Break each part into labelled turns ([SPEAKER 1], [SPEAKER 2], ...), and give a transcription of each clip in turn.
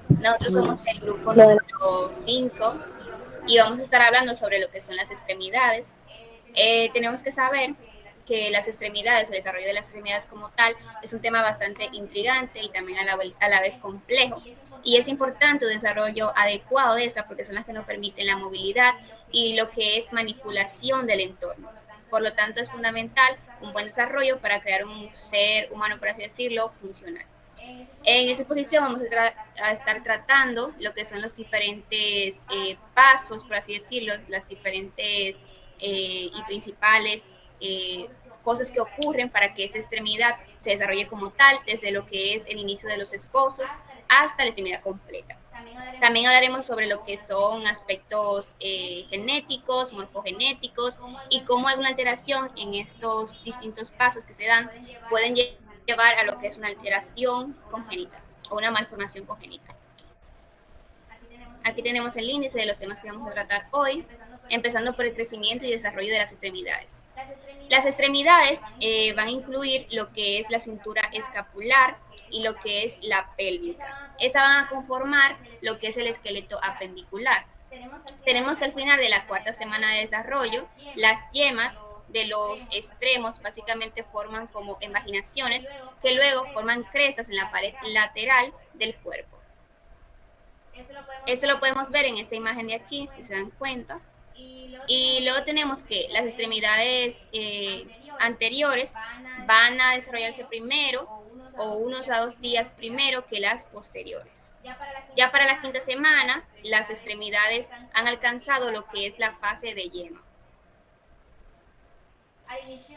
[SPEAKER 1] Nosotros
[SPEAKER 2] Mm,
[SPEAKER 1] somos el grupo
[SPEAKER 2] Bueno,
[SPEAKER 1] número 5 y vamos a estar hablando sobre lo que son las extremidades. Tenemos que saber que las extremidades, el desarrollo de las extremidades como tal, es un tema bastante intrigante y también a la vez complejo. Y es importante un desarrollo adecuado de esta porque son las que nos permiten la movilidad y lo que es manipulación del entorno. Por lo tanto, es fundamental un buen desarrollo para crear un ser humano, por así decirlo, funcional. En esa exposición vamos a estar tratando lo que son los diferentes pasos, por así decirlo, las diferentes y principales cosas que ocurren para que esta extremidad se desarrolle como tal, desde lo que es el inicio de los esposos hasta la extremidad completa. También hablaremos sobre lo que son aspectos genéticos, morfogenéticos y cómo alguna alteración en estos distintos pasos que se dan pueden llevar a lo que es una alteración congénita o una malformación congénita. Aquí tenemos el índice de los temas que vamos a tratar hoy, empezando por el crecimiento y desarrollo de las extremidades. Las extremidades van a incluir lo que es la cintura escapular y lo que es la pélvica. Estas van a conformar lo que es el esqueleto apendicular. Tenemos que al final de la cuarta semana de desarrollo, las yemas de los extremos básicamente forman como invaginaciones que luego forman crestas en la pared lateral del cuerpo. Esto lo podemos ver en esta imagen de aquí, si se dan cuenta. Y luego tenemos que las extremidades anteriores van a desarrollarse primero o unos a 2 días primero que las posteriores. Ya para la quinta semana, las extremidades han alcanzado lo que es la fase de yema.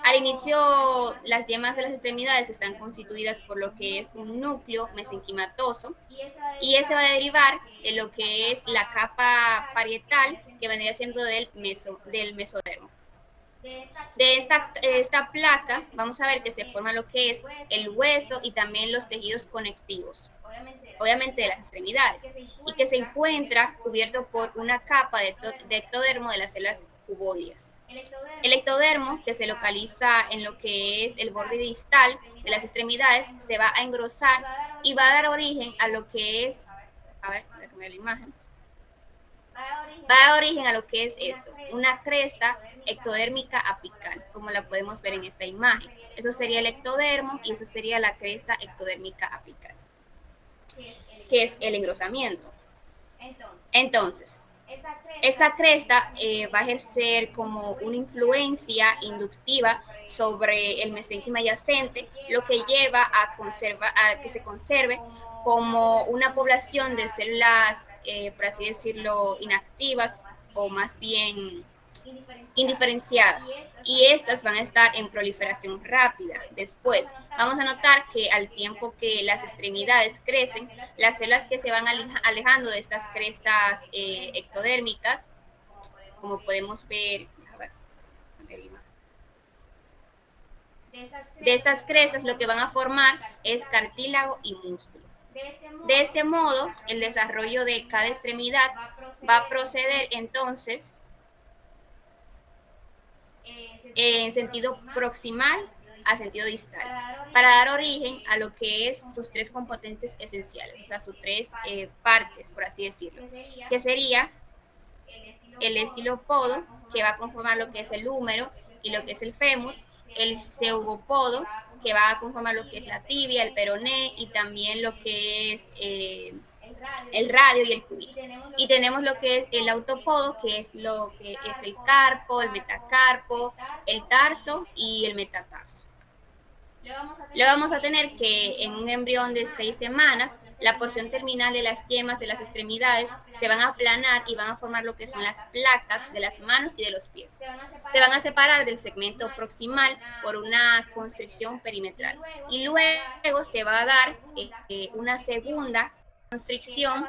[SPEAKER 1] Al inicio, las yemas de las extremidades están constituidas por lo que es un núcleo mesenquimatoso y ese va a derivar de lo que es la capa parietal que vendría siendo del mesodermo. De esta placa vamos a ver que se forma lo que es el hueso y también los tejidos conectivos, obviamente de las extremidades, y que se encuentra cubierto por una capa de ectodermo de las células cuboides. El ectodermo, que se localiza en lo que es el borde distal de las extremidades, se va a engrosar y va a dar origen a lo que es, a ver, voy a cambiar la imagen, va a dar origen a lo que es esto, una cresta ectodérmica apical, como la podemos ver en esta imagen. Eso sería el ectodermo y eso sería la cresta ectodérmica apical, que es el engrosamiento. Entonces, esta cresta va a ejercer como una influencia inductiva sobre el mesénquima adyacente, lo que lleva a que se conserve como una población de células, por así decirlo, inactivas o más bien indiferenciadas, y estas van a estar en proliferación rápida. Después, vamos a notar que al tiempo que las extremidades crecen, las células que se van alejando de estas crestas ectodérmicas, como podemos ver, de estas crestas lo que van a formar es cartílago y músculo. De este modo, el desarrollo de cada extremidad va a proceder entonces en sentido proximal a sentido distal, para dar origen a lo que es sus tres componentes esenciales, o sea, sus tres partes, por así decirlo, que sería el estilopodo, que va a conformar lo que es el húmero y lo que es el fémur, el pseudopodo, que va a conformar lo que es la tibia, el peroné y también lo que es el radio y el cúbito. Y tenemos lo que es el autopodo, que es lo que es el carpo, el metacarpo, el tarso y el metatarso. Luego vamos a tener que en un embrión de 6 semanas, la porción terminal de las yemas de las extremidades se van a aplanar y van a formar lo que son las placas de las manos y de los pies. Se van a separar del segmento proximal por una constricción perimetral. Y luego se va a dar una segunda constricción,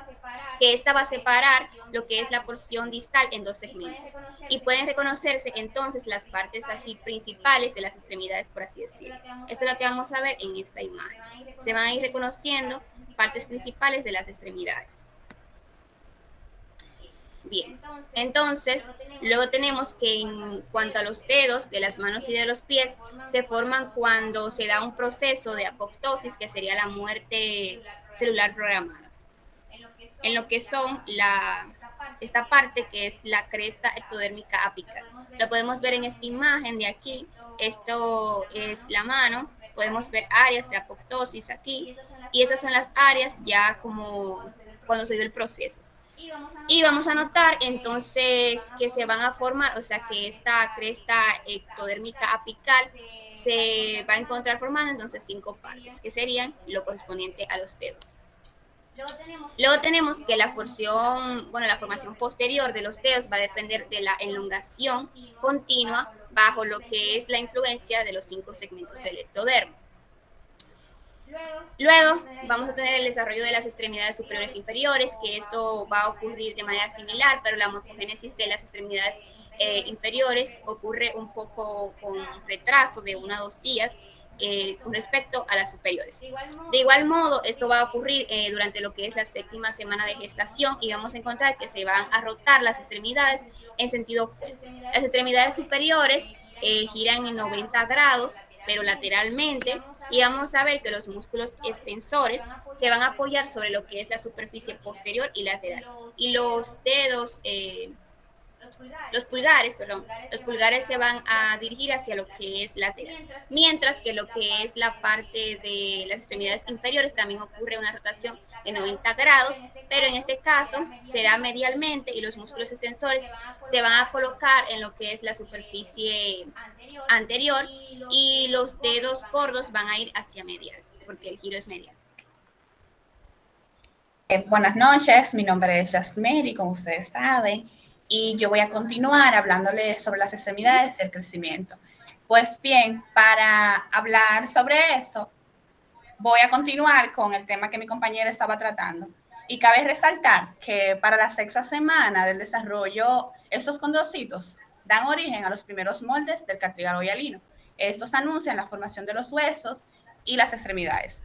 [SPEAKER 1] que esta va a separar lo que es la porción distal en dos segmentos. Y pueden reconocerse entonces las partes así principales de las extremidades, por así decirlo. Esto es lo que vamos a ver en esta imagen. Se van a ir reconociendo partes principales de las extremidades. Bien, entonces luego tenemos que en cuanto a los dedos de las manos y de los pies, se forman cuando se da un proceso de apoptosis, que sería la muerte celular programada, en lo que son esta parte que es la cresta ectodérmica apical. Lo podemos ver en esta imagen de aquí. Esto es la mano, podemos ver áreas de apoptosis aquí, y esas son las áreas ya como cuando se dio el proceso. Y vamos a notar entonces que se van a formar, o sea que esta cresta ectodérmica apical se va a encontrar formando entonces 5 partes, que serían lo correspondiente a los dedos. Luego tenemos que la formación posterior de los dedos va a depender de la elongación continua bajo lo que es la influencia de los 5 segmentos del ectodermo. Luego vamos a tener el desarrollo de las extremidades superiores e inferiores, que esto va a ocurrir de manera similar, pero la morfogénesis de las extremidades inferiores ocurre un poco con retraso de 1 a 2 días con respecto a las superiores. De igual modo, esto va a ocurrir durante lo que es la 7ª semana de gestación, y vamos a encontrar que se van a rotar las extremidades en sentido opuesto. Las extremidades superiores giran en 90 grados, pero lateralmente, y vamos a ver que los músculos extensores se van a apoyar sobre lo que es la superficie posterior y lateral. Y los dedos, los pulgares se van a dirigir hacia lo que es lateral. Mientras que lo que es la parte de las extremidades inferiores también ocurre una rotación de 90 grados, pero en este caso será medialmente, y los músculos extensores se van a colocar en lo que es la superficie anterior, y los dedos gordos van a ir hacia medial, porque el giro es medial.
[SPEAKER 2] Buenas noches, mi nombre es Yasmeri, como ustedes saben, y yo voy a continuar hablándoles sobre las extremidades y el crecimiento. Pues bien, para hablar sobre eso, voy a continuar con el tema que mi compañera estaba tratando. Y cabe resaltar que para la 6ª semana del desarrollo, estos condrocitos dan origen a los primeros moldes del cartílago hialino. Estos anuncian la formación de los huesos y las extremidades.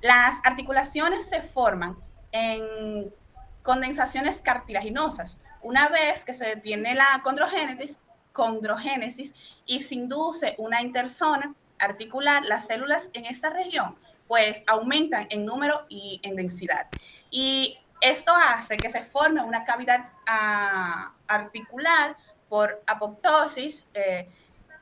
[SPEAKER 2] Las articulaciones se forman en condensaciones cartilaginosas. Una vez que se detiene la condrogénesis y se induce una interzona articular, las células en esta región pues aumentan en número y en densidad. Y esto hace que se forme una cavidad articular por apoptosis.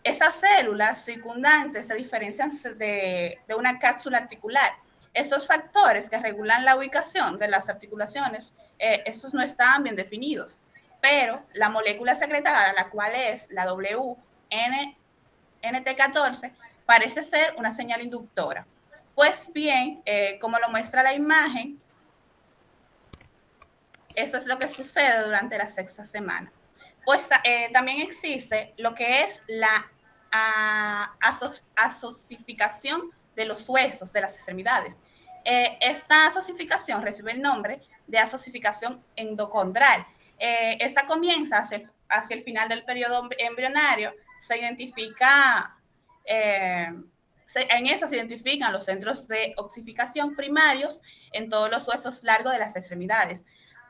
[SPEAKER 2] Esas células circundantes se diferencian de una cápsula articular. Estos factores que regulan la ubicación de las articulaciones, estos no estaban bien definidos, pero la molécula secretada, la cual es la WNT14, parece ser una señal inductora. Pues bien, como lo muestra la imagen, eso es lo que sucede durante la 6ª semana. Pues también existe lo que es la asociación de los huesos, de las extremidades. Esta asociación recibe el nombre de asociación endocondral. Esta comienza hacia el final del periodo embrionario. Se identifica, en esa se identifican los centros de ossificación primarios en todos los huesos largos de las extremidades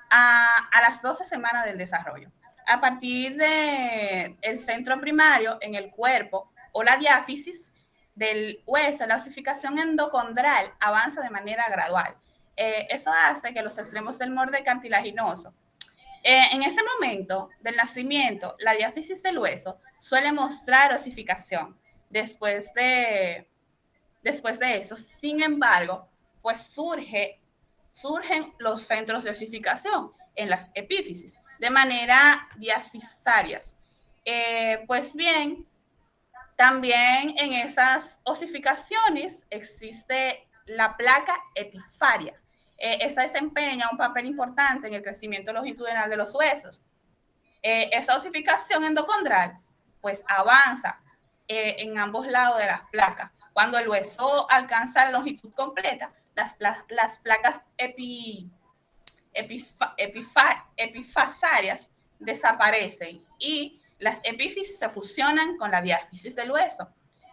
[SPEAKER 2] a las 12 semanas del desarrollo. A partir del centro primario en el cuerpo o la diáfisis del hueso, la ossificación endocondral avanza de manera gradual. Eso hace que los extremos del borde cartilaginoso, en ese momento del nacimiento, la diáfisis del hueso suele mostrar ossificación. Después de eso, sin embargo, pues surgen los centros de ossificación en las epífisis de manera diafisarias. Pues bien, también en esas ossificaciones existe la placa epifaria. Esta desempeña un papel importante en el crecimiento longitudinal de los huesos. Esa ossificación endocondral pues avanza en ambos lados de las placas. Cuando el hueso alcanza la longitud completa, las placas epifasarias desaparecen y las epífisis se fusionan con la diáfisis del hueso.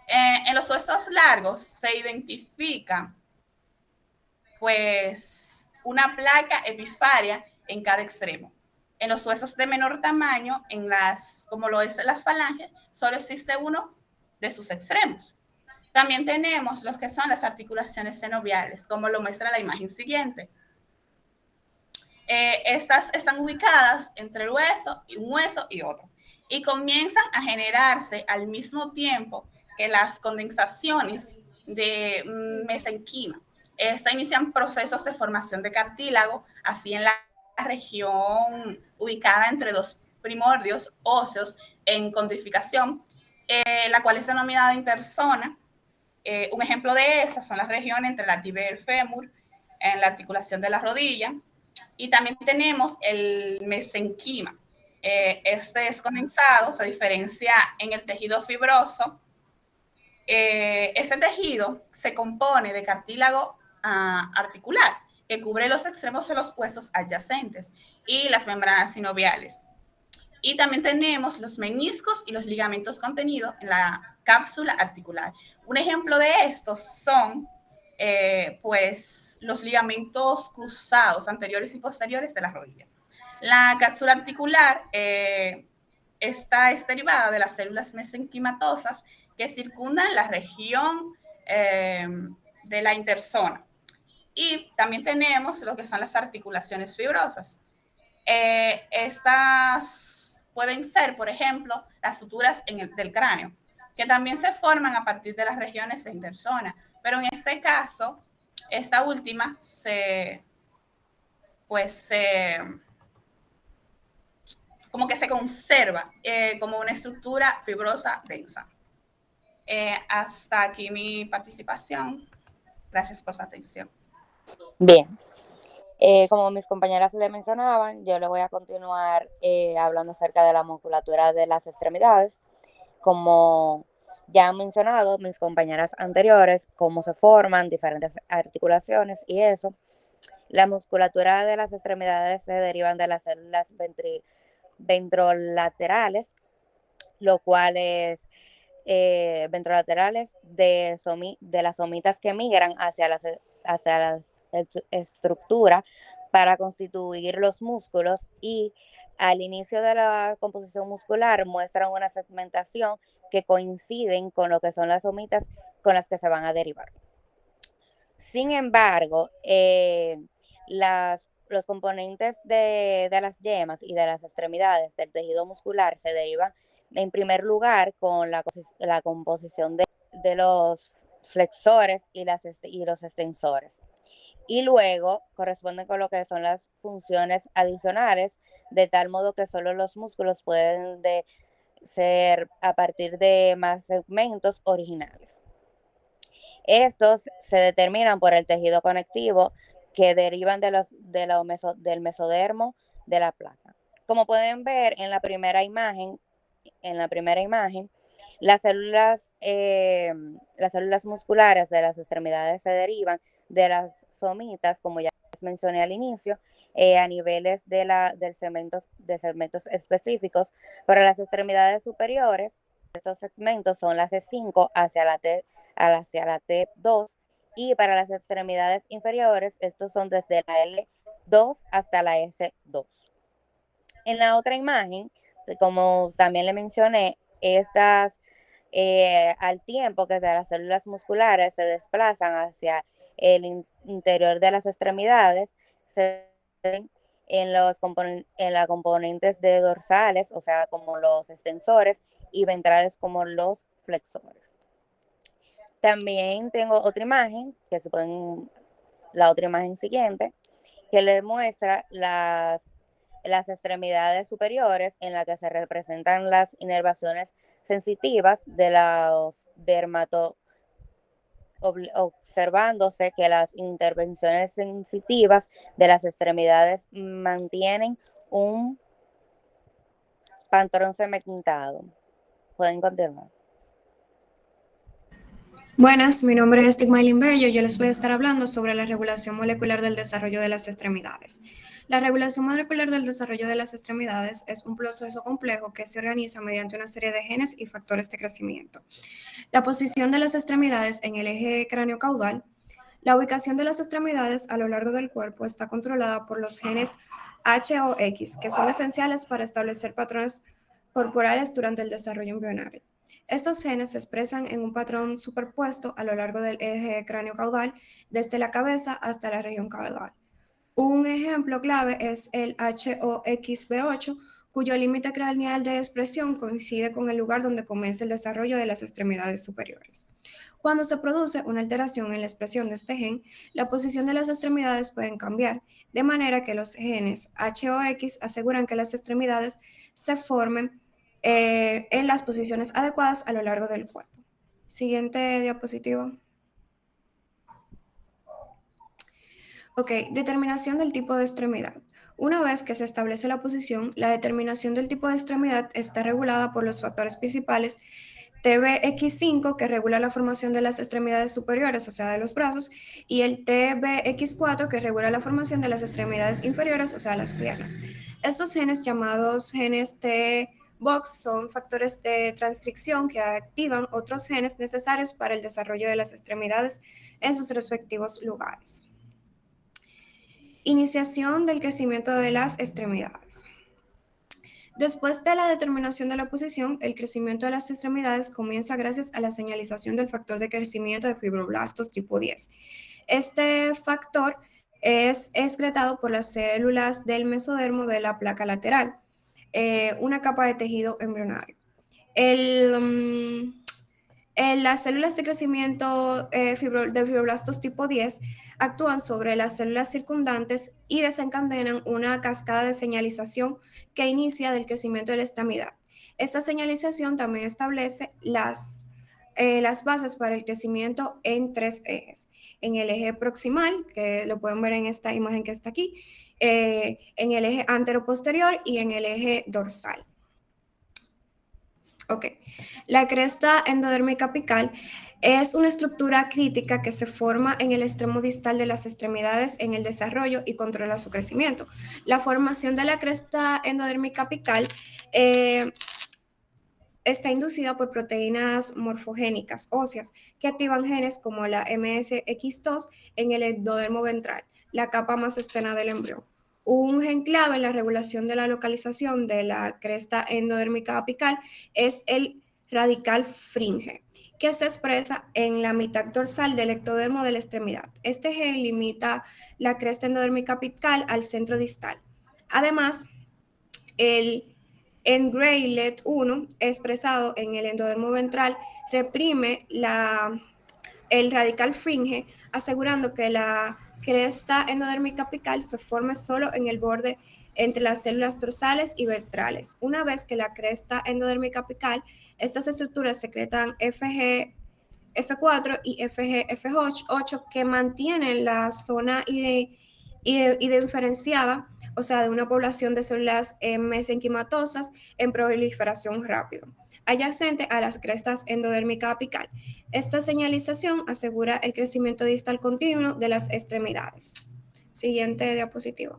[SPEAKER 2] En los huesos largos se identifica pues una placa epifaria en cada extremo. En los huesos de menor tamaño, como lo es las falanges, solo existe uno de sus extremos. También tenemos los que son las articulaciones senoviales, como lo muestra la imagen siguiente. Estas están ubicadas entre un hueso y otro, y comienzan a generarse al mismo tiempo que las condensaciones de mesenquima. Inician procesos de formación de cartílago, así en la región ubicada entre dos primordios óseos en condrificación, la cual es denominada interzona. Un ejemplo de esas son las regiones entre la tibia y el fémur, en la articulación de la rodilla, y también tenemos el mesenquima. Este es condensado, se diferencia en el tejido fibroso. Este tejido se compone de cartílago articular, que cubre los extremos de los huesos adyacentes y las membranas sinoviales. Y también tenemos los meniscos y los ligamentos contenidos en la cápsula articular. Un ejemplo de estos son, pues, los ligamentos cruzados anteriores y posteriores de la rodilla. La cápsula articular esta es derivada de las células mesenquimatosas que circundan la región de la interzona. Y también tenemos lo que son las articulaciones fibrosas. Estas pueden ser, por ejemplo, las suturas del cráneo, que también se forman a partir de las regiones de interzona, pero en este caso, esta última como que se conserva como una estructura fibrosa densa. Hasta aquí mi participación. Gracias por su atención.
[SPEAKER 3] Bien. Como mis compañeras le mencionaban, yo le voy a continuar hablando acerca de la musculatura de las extremidades. Como ya han mencionado mis compañeras anteriores, cómo se forman diferentes articulaciones y eso. La musculatura de las extremidades se derivan de las células ventrolaterales, lo cual es ventrolaterales de las somitas que migran hacia la estructura para constituir los músculos, y al inicio de la composición muscular muestran una segmentación que coinciden con lo que son las somitas con las que se van a derivar. Sin embargo, los componentes de las yemas y de las extremidades del tejido muscular se derivan en primer lugar con la composición de los flexores y los extensores. Y luego corresponden con lo que son las funciones adicionales, de tal modo que solo los músculos pueden ser a partir de más segmentos originales. Estos se determinan por el tejido conectivo que derivan del mesodermo de la placa. Como pueden ver en la primera imagen, las células musculares de las extremidades se derivan de las somitas, como ya les mencioné al inicio, a niveles de segmentos específicos. Para las extremidades superiores, estos segmentos son la C5 hacia la T2, y para las extremidades inferiores, estos son desde la L2 hasta la S2. En la otra imagen, como también le mencioné, estas al tiempo que las células musculares se desplazan hacia el interior de las extremidades, se en las componentes de dorsales, o sea, como los extensores, y ventrales como los flexores. También tengo otra imagen, la otra imagen siguiente, que les muestra las extremidades superiores, en la que se representan las inervaciones sensitivas de los observándose que las intervenciones sensitivas de las extremidades mantienen un patrón segmentado. Pueden continuar.
[SPEAKER 4] Buenas, mi nombre es Tigmailin Bello. Yo les voy a estar hablando sobre la regulación molecular del desarrollo de las extremidades. La regulación molecular del desarrollo de las extremidades es un proceso complejo que se organiza mediante una serie de genes y factores de crecimiento. La posición de las extremidades en el eje cráneo-caudal, La ubicación de las extremidades a lo largo del cuerpo está controlada por los genes HOX, que son esenciales para establecer patrones corporales durante el desarrollo embrionario. Estos genes se expresan en un patrón superpuesto a lo largo del eje cráneo-caudal, desde la cabeza hasta la región caudal. Un ejemplo clave es el HOXB8, cuyo límite craneal de expresión coincide con el lugar donde comienza el desarrollo de las extremidades superiores. Cuando se produce una alteración en la expresión de este gen, la posición de las extremidades pueden cambiar, de manera que los genes HOX aseguran que las extremidades se formen en las posiciones adecuadas a lo largo del cuerpo. Siguiente diapositiva. Ok, determinación del tipo de extremidad. Una vez que se establece la posición, la determinación del tipo de extremidad está regulada por los factores principales TBX5, que regula la formación de las extremidades superiores, o sea, de los brazos, y el TBX4, que regula la formación de las extremidades inferiores, o sea, las piernas. Estos genes, llamados genes T-Box, son factores de transcripción que activan otros genes necesarios para el desarrollo de las extremidades en sus respectivos lugares. Iniciación del crecimiento de las extremidades. Después de la determinación de la posición, el crecimiento de las extremidades comienza gracias a la señalización del factor de crecimiento de fibroblastos tipo 10. Este factor es excretado por las células del mesodermo de la placa lateral, una capa de tejido embrionario. Las células de crecimiento de fibroblastos tipo 10 actúan sobre las células circundantes y desencadenan una cascada de señalización que inicia del crecimiento de la extremidad. Esta señalización también establece las bases para el crecimiento en 3 ejes. En el eje proximal, que lo pueden ver en esta imagen que está aquí, en el eje anteroposterior y en el eje dorsal. Ok, la cresta endodérmica apical es una estructura crítica que se forma en el extremo distal de las extremidades en el desarrollo y controla su crecimiento. La formación de la cresta endodérmica apical está inducida por proteínas morfogénicas óseas que activan genes como la MSX2 en el endodermo ventral, la capa más externa del embrión. Un gen clave en la regulación de la localización de la cresta endodérmica apical es el radical fringe, que se expresa en la mitad dorsal del ectodermo de la extremidad. Este gen limita la cresta endodérmica apical al centro distal. Además, el engraylet 1, expresado en el endodermo ventral, reprime el radical fringe, asegurando que la cresta endodérmica apical se forme solo en el borde entre las células dorsales y ventrales. Una vez que la cresta endodérmica apical, estas estructuras secretan F4 y FGF8 que mantienen la zona diferenciada, o sea, de una población de células mesenquimatosas en proliferación rápido, adyacente a las crestas endodérmica apical. Esta señalización asegura el crecimiento distal continuo de las extremidades. Siguiente diapositiva.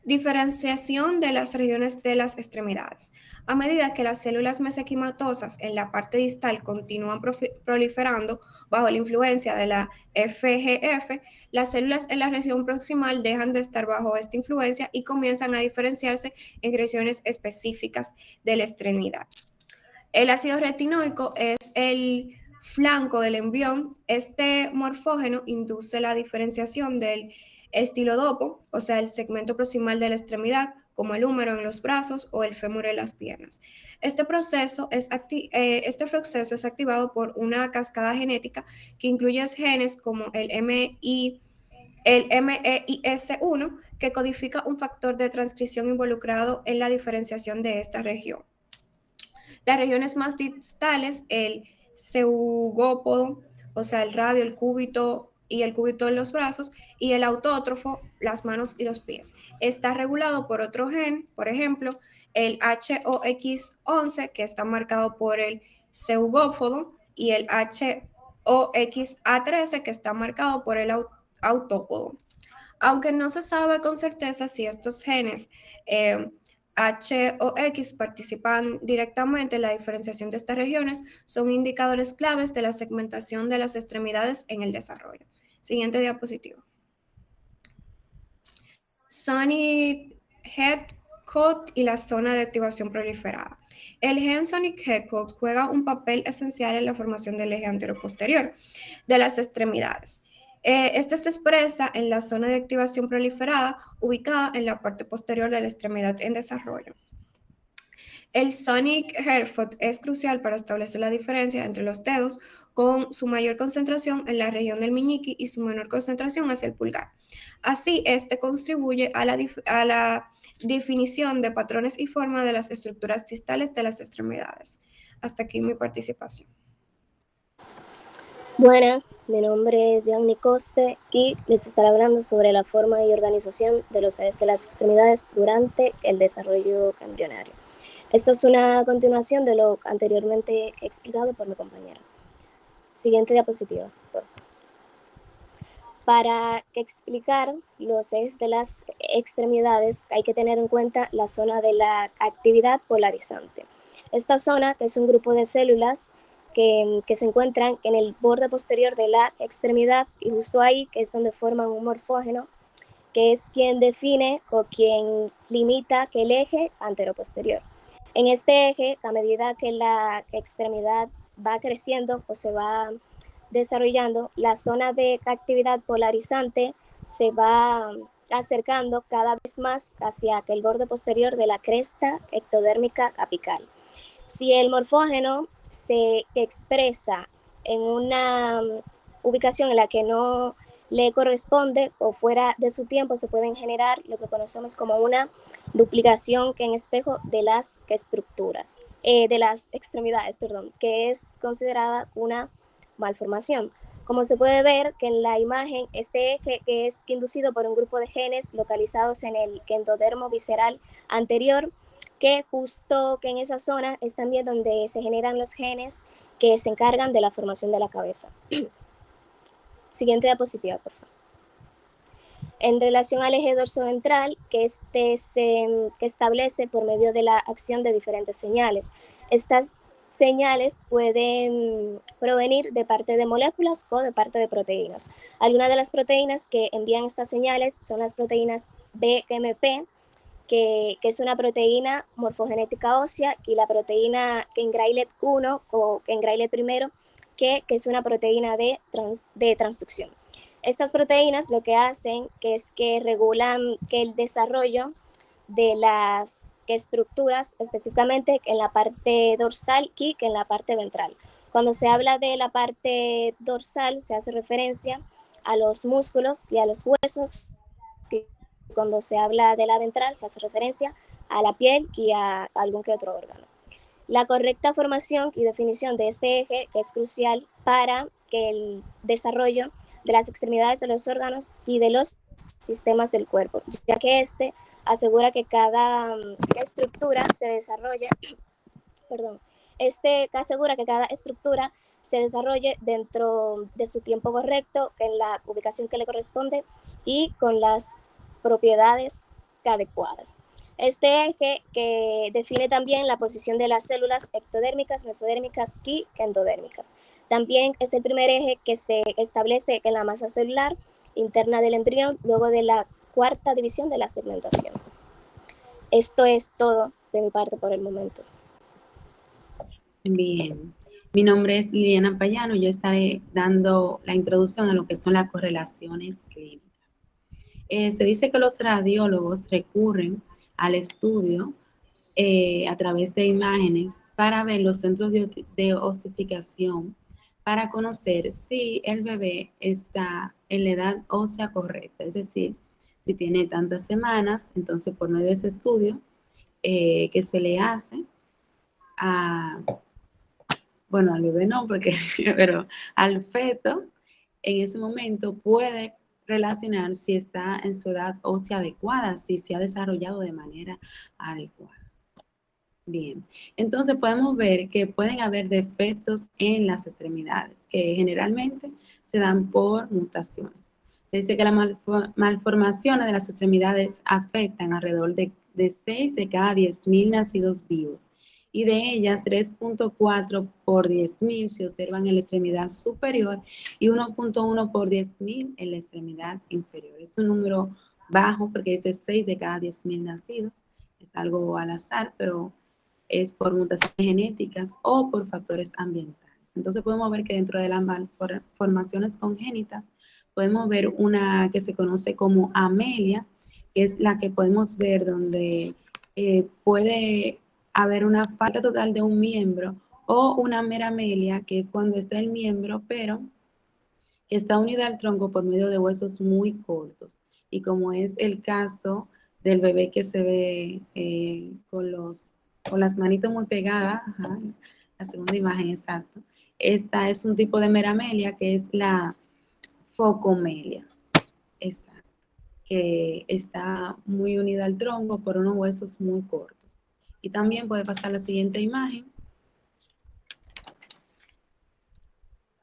[SPEAKER 4] Diferenciación de las regiones de las extremidades. A medida que las células mesenquimatosas en la parte distal continúan proliferando bajo la influencia de la FGF, las células en la región proximal dejan de estar bajo esta influencia y comienzan a diferenciarse en regiones específicas de la extremidad. El ácido retinoico es el flanco del embrión. Este morfógeno induce la diferenciación del estilodopo, o sea, el segmento proximal de la extremidad, como el húmero en los brazos o el fémur en las piernas. Este proceso es activado por una cascada genética que incluye genes como el MEIS1, que codifica un factor de transcripción involucrado en la diferenciación de esta región. Las regiones más distales, el zeugópodo, o sea, el radio, el cúbito y el cúbito de los brazos, y el autótrofo, las manos y los pies. Está regulado por otro gen, por ejemplo, el HOX11, que está marcado por el zeugópodo, y el HOXA13, que está marcado por el autópodo. Aunque no se sabe con certeza si estos genes H o X participan directamente en la diferenciación de estas regiones, son indicadores claves de la segmentación de las extremidades en el desarrollo. Siguiente diapositiva. Sonic Head Code y la zona de activación proliferada. El gen Sonic Head Code juega un papel esencial en la formación del eje anteroposterior de las extremidades. Este se expresa en la zona de activación proliferada ubicada en la parte posterior de la extremidad en desarrollo. El Sonic Headfoot es crucial para establecer la diferencia entre los dedos, con su mayor concentración en la región del meñique y su menor concentración hacia el pulgar. Así, este contribuye a la definición de patrones y forma de las estructuras distales de las extremidades. Hasta aquí mi participación.
[SPEAKER 5] Buenas, mi nombre es Joanny Coste y les estaré hablando sobre la forma y organización de los ejes de las extremidades durante el desarrollo embrionario. Esto es una continuación de lo anteriormente explicado por mi compañera. Siguiente diapositiva. Para explicar los ejes de las extremidades hay que tener en cuenta la zona de la actividad polarizante. Esta zona, que es un grupo de células que se encuentran en el borde posterior de la extremidad y justo ahí, que es donde forman un morfógeno, que es quien define o quien limita que el eje anteroposterior. En este eje, a medida que la extremidad va creciendo o se va desarrollando, la zona de actividad polarizante se va acercando cada vez más hacia el borde posterior de la cresta ectodérmica apical. Si el morfógeno se expresa en una ubicación en la que no le corresponde o fuera de su tiempo, se pueden generar lo que conocemos como una duplicación en espejo de las estructuras, de las extremidades, que es considerada una malformación. Como se puede ver que en la imagen, este eje que es inducido por un grupo de genes localizados en el endodermo visceral anterior, que justo que en esa zona es también donde se generan los genes que se encargan de la formación de la cabeza. Siguiente diapositiva, por favor. En relación al eje dorsoventral, que se establece por medio de la acción de diferentes señales. Estas señales pueden provenir de parte de moléculas o de parte de proteínas. Algunas de las proteínas que envían estas señales son las proteínas BMP, que es una proteína morfogenética ósea, y la proteína Kengrailet 1 o Kengrailet I, que es una proteína de transducción. Estas proteínas lo que hacen es que regulan que el desarrollo de las estructuras, específicamente en la parte dorsal y en la parte ventral. Cuando se habla de la parte dorsal, se hace referencia a los músculos y a los huesos. Cuando se habla de la ventral, se hace referencia a la piel y a algún que otro órgano. La correcta formación y definición de este eje es crucial para que el desarrollo de las extremidades de los órganos y de los sistemas del cuerpo, ya que este asegura que cada estructura se desarrolle, asegura que cada estructura se desarrolle dentro de su tiempo correcto, en la ubicación que le corresponde y con las propiedades adecuadas. Este eje que define también la posición de las células ectodérmicas, mesodérmicas y endodérmicas. También es el primer eje que se establece en la masa celular interna del embrión luego de la cuarta división de la segmentación. Esto es todo de mi parte por el momento.
[SPEAKER 6] Bien, mi nombre es Liliana Payano. Yo estaré dando la introducción a lo que son las correlaciones clínicas. Se dice que los radiólogos recurren al estudio a través de imágenes para ver los centros de osificación, para conocer si el bebé está en la edad ósea correcta, es decir, si tiene tantas semanas. Entonces, por medio de ese estudio que se le hace al bebé no, pero al feto, en ese momento puede relacionar si está en su edad ósea adecuada, si se ha desarrollado de manera adecuada. Bien, entonces podemos ver que pueden haber defectos en las extremidades, que generalmente se dan por mutaciones. Se dice que las malformaciones de las extremidades afectan alrededor de de 6 de cada 10.000 nacidos vivos, y de ellas 3.4 por 10.000 se observan en la extremidad superior y 1.1 por 10.000 en la extremidad inferior. Es un número bajo porque dice 6 de cada 10.000 nacidos. Es algo al azar, pero es por mutaciones genéticas o por factores ambientales. Entonces podemos ver que dentro de las malformaciones congénitas podemos ver una que se conoce como amelia, que es la que podemos ver donde puede haber una falta total de un miembro, o una meramelia, que es cuando está el miembro, pero que está unida al tronco por medio de huesos muy cortos. Y como es el caso del bebé que se ve con las manitos muy pegadas, ajá, la segunda imagen, exacto. Esta es un tipo de meramelia que es la focomelia, exacto, que está muy unida al tronco por unos huesos muy cortos. Y también puede pasar la siguiente imagen,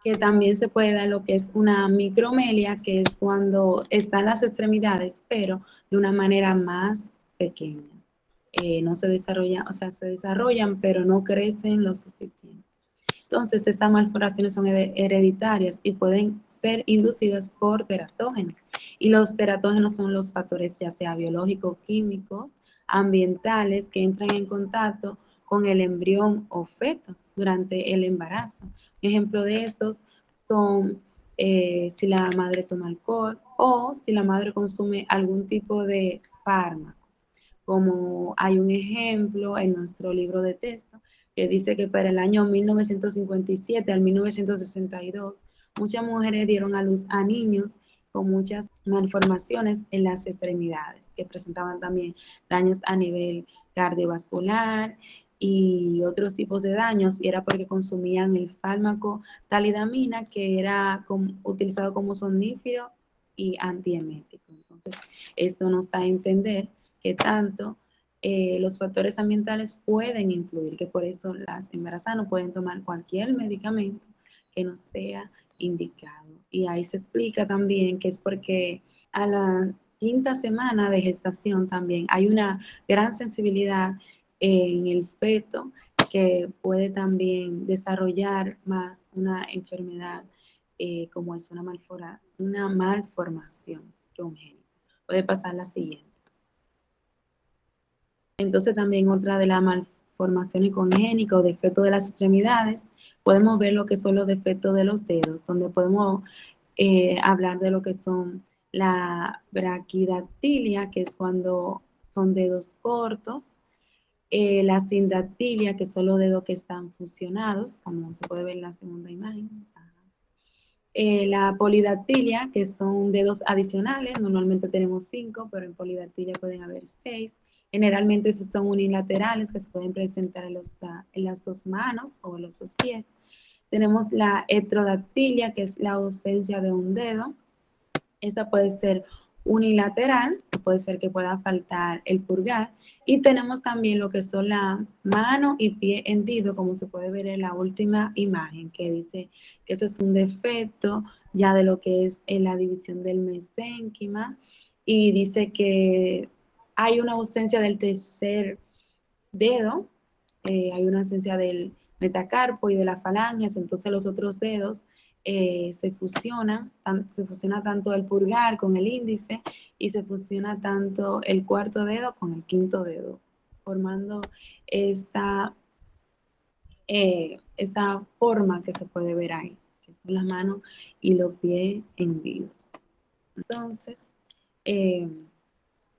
[SPEAKER 6] que también se puede dar lo que es una micromelia, que es cuando están las extremidades, pero de una manera más pequeña. No se desarrollan, o sea, se desarrollan, pero no crecen lo suficiente. Entonces, estas malformaciones son hereditarias y pueden ser inducidas por teratógenos. Y los teratógenos son los factores ya sea biológicos, químicos, ambientales, que entran en contacto con el embrión o feto durante el embarazo. Ejemplo de estos son si la madre toma alcohol o si la madre consume algún tipo de fármaco. Como hay un ejemplo en nuestro libro de texto que dice que para el año 1957 al 1962, muchas mujeres dieron a luz a niños con muchas malformaciones en las extremidades, que presentaban también daños a nivel cardiovascular y otros tipos de daños, y era porque consumían el fármaco talidamina, que era utilizado como somnífero y antiemético. Entonces, esto nos da a entender que tanto los factores ambientales pueden influir, que por eso las embarazadas no pueden tomar cualquier medicamento que no sea indicado. Y ahí se explica también que es porque a la quinta semana de gestación también hay una gran sensibilidad en el feto que puede también desarrollar más una enfermedad como es una malformación congénita. Puede pasar la siguiente. Entonces también otra de las malformaciones congénitas o defectos de las extremidades, podemos ver lo que son los defectos de los dedos, donde podemos hablar de lo que son la braquidactilia, que es cuando son dedos cortos, la sindactilia, que son los dedos que están fusionados, como se puede ver en la segunda imagen. La polidactilia, que son dedos adicionales, normalmente tenemos 5, pero en polidactilia pueden haber 6. Generalmente esos son unilaterales, que se pueden presentar en las dos manos o en los dos pies. Tenemos la heterodactilia, que es la ausencia de un dedo. Esta puede ser unilateral, puede ser que pueda faltar el pulgar. Y tenemos también lo que son la mano y pie hendido, como se puede ver en la última imagen, que dice que eso es un defecto ya de lo que es la división del mesénquima. Y dice que hay una ausencia del tercer dedo, hay una ausencia del metacarpo y de las falanges, entonces los otros dedos se fusiona tanto el pulgar con el índice y se fusiona tanto el cuarto dedo con el quinto dedo, formando esta forma que se puede ver ahí, que son las manos y los pies hendidos. Entonces,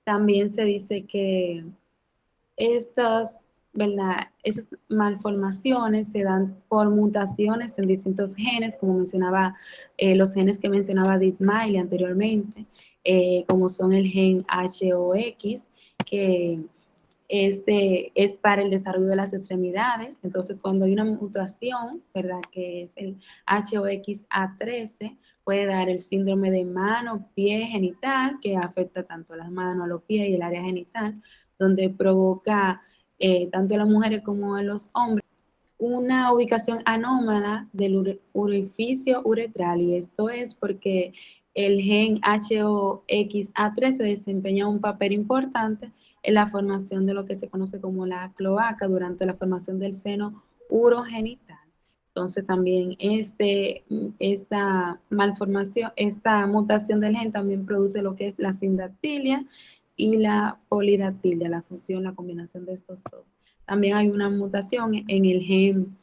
[SPEAKER 6] también se dice que esas malformaciones se dan por mutaciones en distintos genes, como mencionaba, los genes que mencionaba Edith Miley anteriormente, como son el gen HOX, que es para el desarrollo de las extremidades. Entonces, cuando hay una mutación, ¿verdad?, que es el HOXA13, puede dar el síndrome de mano, pie, genital, que afecta tanto a las manos, a los pies y el área genital, donde provoca tanto a las mujeres como a los hombres una ubicación anómala del orificio uretral, y esto es porque el gen HOXA13 desempeña un papel importante en la formación de lo que se conoce como la cloaca durante la formación del seno urogenital. Entonces también esta malformación, esta mutación del gen también produce lo que es la sindactilia y la polidactilia, la fusión, la combinación de estos dos. También hay una mutación en el gen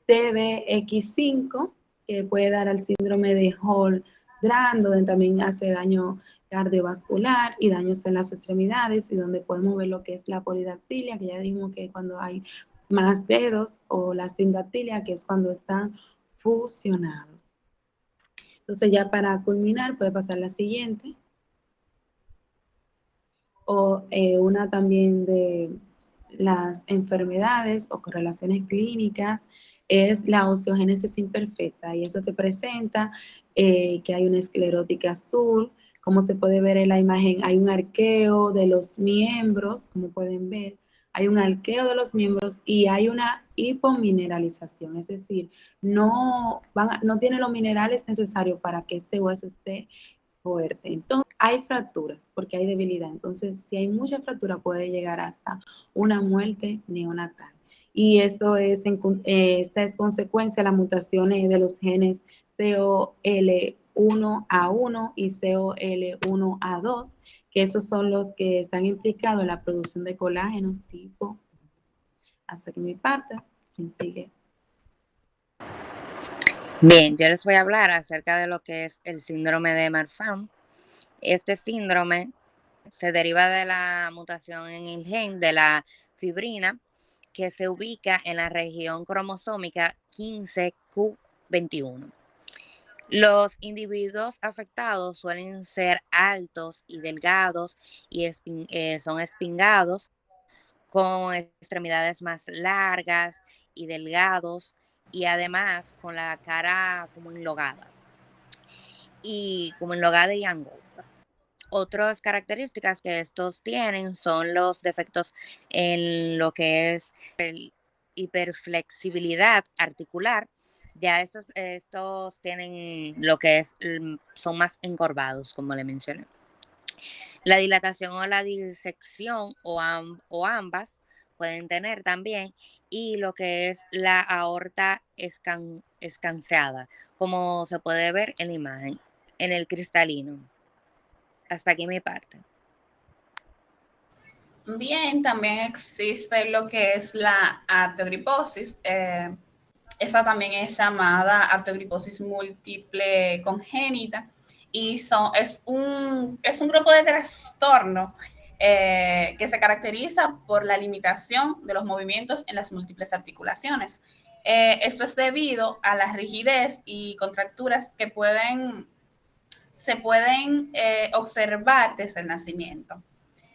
[SPEAKER 6] TBX5 que puede dar al síndrome de Holt-Grant, donde también hace daño cardiovascular y daños en las extremidades, y donde podemos ver lo que es la polidactilia, que ya dijimos que cuando hay más dedos, o la sindactilia, que es cuando están fusionados. Entonces ya para culminar, puede pasar la siguiente. O una también de las enfermedades o correlaciones clínicas es la osteogénesis imperfecta, y eso se presenta que hay una esclerótica azul. Como se puede ver en la imagen, hay un arqueo de los miembros, como pueden ver, hay un arqueo de los miembros y hay una hipomineralización, es decir, no tiene los minerales necesarios para que este hueso esté fuerte. Entonces, hay fracturas porque hay debilidad. Entonces, si hay mucha fractura, puede llegar hasta una muerte neonatal. Y esta es consecuencia de las mutaciones de los genes COL1A1 y COL1A2, que esos son los que están implicados en la producción de colágeno tipo. Hasta aquí mi parte. ¿Quién sigue?
[SPEAKER 3] Bien, yo les voy a hablar acerca de lo que es el síndrome de Marfan. Este síndrome se deriva de la mutación en el gen de la fibrina, que se ubica en la región cromosómica 15q21. Los individuos afectados suelen ser altos y delgados y son espingados, con extremidades más largas y delgados, y además con la cara como enlogada y angostas. Otras características que estos tienen son los defectos en lo que es hiperflexibilidad articular. Ya estos tienen lo que es, son más encorvados, como le mencioné. La dilatación o la disección o ambas pueden tener también, y lo que es la aorta escanciada, como se puede ver en la imagen, en el cristalino. Hasta aquí mi parte.
[SPEAKER 2] Bien, también existe lo que es la arteriogriposis. Esta también es llamada arteriogriposis múltiple congénita, y es un grupo de trastorno que se caracteriza por la limitación de los movimientos en las múltiples articulaciones. Esto es debido a la rigidez y contracturas que se pueden observar desde el nacimiento.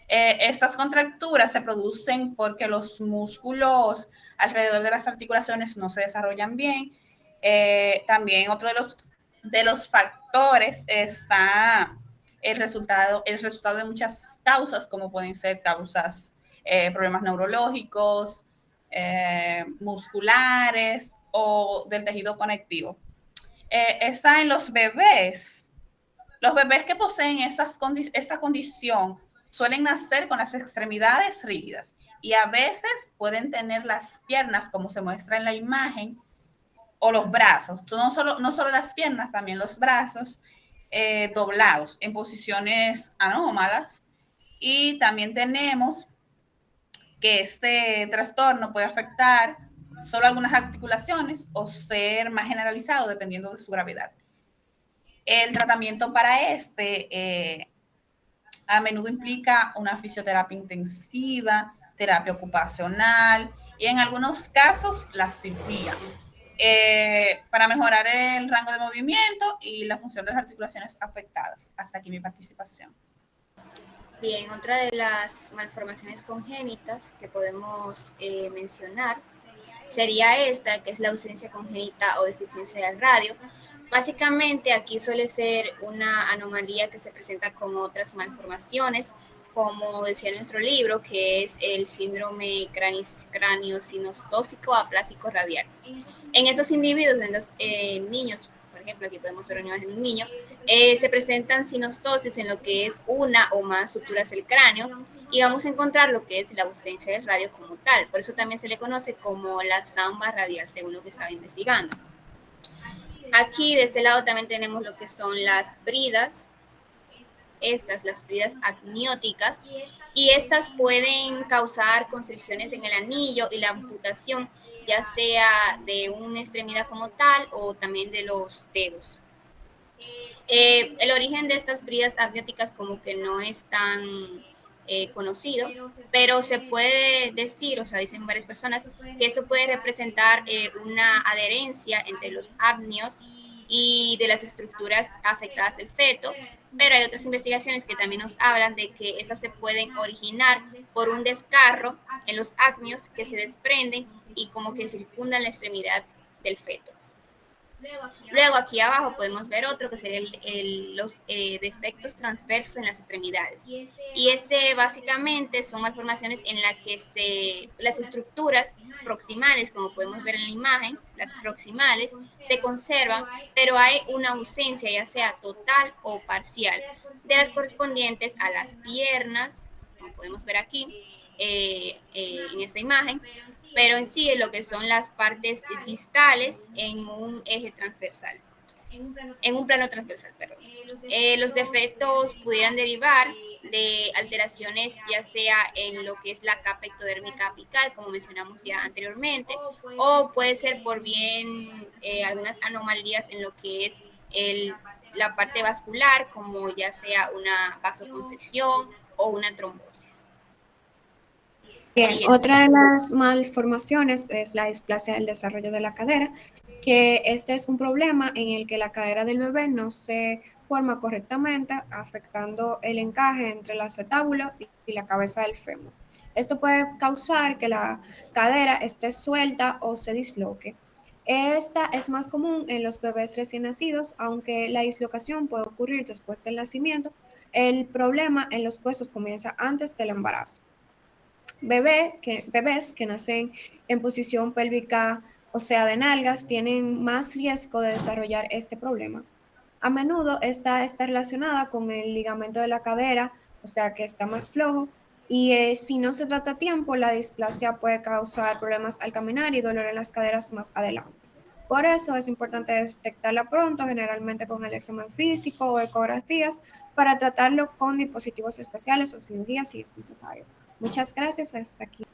[SPEAKER 2] Estas contracturas se producen porque los músculos alrededor de las articulaciones no se desarrollan bien. También otro de los factores está el resultado de muchas causas, como pueden ser problemas neurológicos, musculares o del tejido conectivo. Está en los bebés. Los bebés que poseen esta condición suelen nacer con las extremidades rígidas, y a veces pueden tener las piernas, como se muestra en la imagen, o los brazos, no solo las piernas, también los brazos doblados en posiciones anómalas. Y también tenemos que este trastorno puede afectar solo algunas articulaciones o ser más generalizado dependiendo de su gravedad. El tratamiento para a menudo implica una fisioterapia intensiva, terapia ocupacional y en algunos casos la cirugía para mejorar el rango de movimiento y la función de las articulaciones afectadas. Hasta aquí mi participación.
[SPEAKER 1] Bien, otra de las malformaciones congénitas que podemos mencionar sería esta, que es la ausencia congénita o deficiencia del radio. Básicamente aquí suele ser una anomalía que se presenta con otras malformaciones, como decía nuestro libro, que es el síndrome craniosynostósico aplásico radial. En estos individuos, en los niños, por ejemplo, ejemplo, aquí podemos ver una imagen de un niño, se presentan sinostosis en lo que es una o más suturas del cráneo y vamos a encontrar lo que es la ausencia del radio como tal. Por eso también se le conoce como la zamba radial, según lo que estaba investigando. Aquí de este lado también tenemos lo que son las bridas, las bridas acnióticas, y estas pueden causar constricciones en el anillo y la amputación, ya sea de una extremidad como tal o también de los dedos. El origen de estas bridas amnióticas como que no es tan conocido, pero se puede decir, o sea, dicen varias personas, que esto puede representar una adherencia entre los amnios y de las estructuras afectadas del feto, pero hay otras investigaciones que también nos hablan de que esas se pueden originar por un desgarro en los amnios que se desprenden y como que circundan la extremidad del feto. Luego aquí abajo podemos ver otro que sería los defectos transversos en las extremidades. Y básicamente son malformaciones en las que las estructuras proximales, como podemos ver en la imagen, las proximales, se conservan, pero hay una ausencia, ya sea total o parcial, de las correspondientes a las piernas, como podemos ver aquí en esta imagen, pero en sí lo que son las partes distales en un eje transversal, en un plano transversal, perdón. Los defectos pudieran derivar de alteraciones ya sea en lo que es la capa ectodérmica apical, como mencionamos ya anteriormente, o puede ser por bien algunas anomalías en lo que es la parte vascular, como ya sea una vasoconstricción o una trombosis.
[SPEAKER 4] Bien, otra de las malformaciones es la displasia del desarrollo de la cadera, que este es un problema en el que la cadera del bebé no se forma correctamente, afectando el encaje entre el acetábulo y la cabeza del fémur. Esto puede causar que la cadera esté suelta o se disloque. Esta es más común en los bebés recién nacidos, aunque la dislocación puede ocurrir después del nacimiento. El problema en los huesos comienza antes del embarazo. Bebés que nacen en posición pélvica, o sea, de nalgas, tienen más riesgo de desarrollar este problema. A menudo esta está relacionada con el ligamento de la cadera, o sea, que está más flojo, y si no se trata a tiempo, la displasia puede causar problemas al caminar y dolor en las caderas más adelante. Por eso es importante detectarla pronto, generalmente con el examen físico o ecografías, para tratarlo con dispositivos especiales o cirugía si es necesario. Muchas gracias, hasta aquí.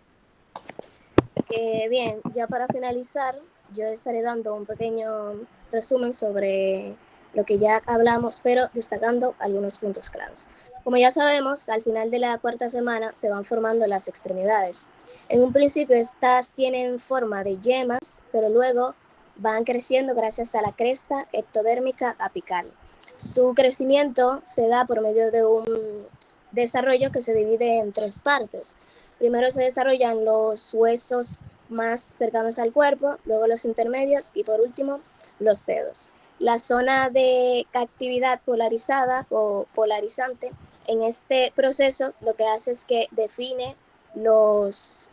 [SPEAKER 5] Bien, ya para finalizar, yo estaré dando un pequeño resumen sobre lo que ya hablamos, pero destacando algunos puntos claves. Como ya sabemos, al final de la cuarta semana se van formando las extremidades. En un principio estas tienen forma de yemas, pero luego van creciendo gracias a la cresta ectodérmica apical. Su crecimiento se da por medio de un desarrollo que se divide en tres partes. Primero se desarrollan los huesos más cercanos al cuerpo, luego los intermedios y por último los dedos. La zona de actividad polarizada o polarizante en este proceso lo que hace es que define los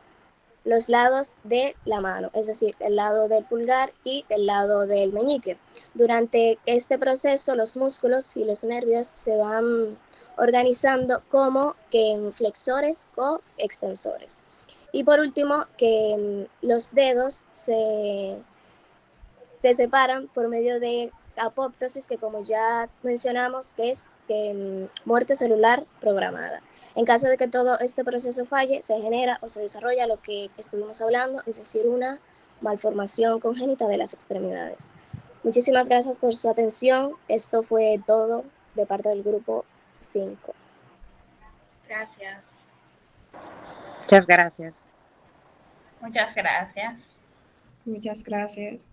[SPEAKER 5] lados de la mano, es decir, el lado del pulgar y el lado del meñique. Durante este proceso los músculos y los nervios se van organizando como que en flexores o extensores. Y por último, que los dedos se separan por medio de apoptosis, que como ya mencionamos, que es muerte celular programada. En caso de que todo este proceso falle, se genera o se desarrolla lo que estuvimos hablando, es decir, una malformación congénita de las extremidades. Muchísimas gracias por su atención. Esto fue todo de parte del grupo 5.
[SPEAKER 1] Gracias.
[SPEAKER 3] Muchas gracias.
[SPEAKER 2] Muchas gracias.
[SPEAKER 4] Muchas gracias.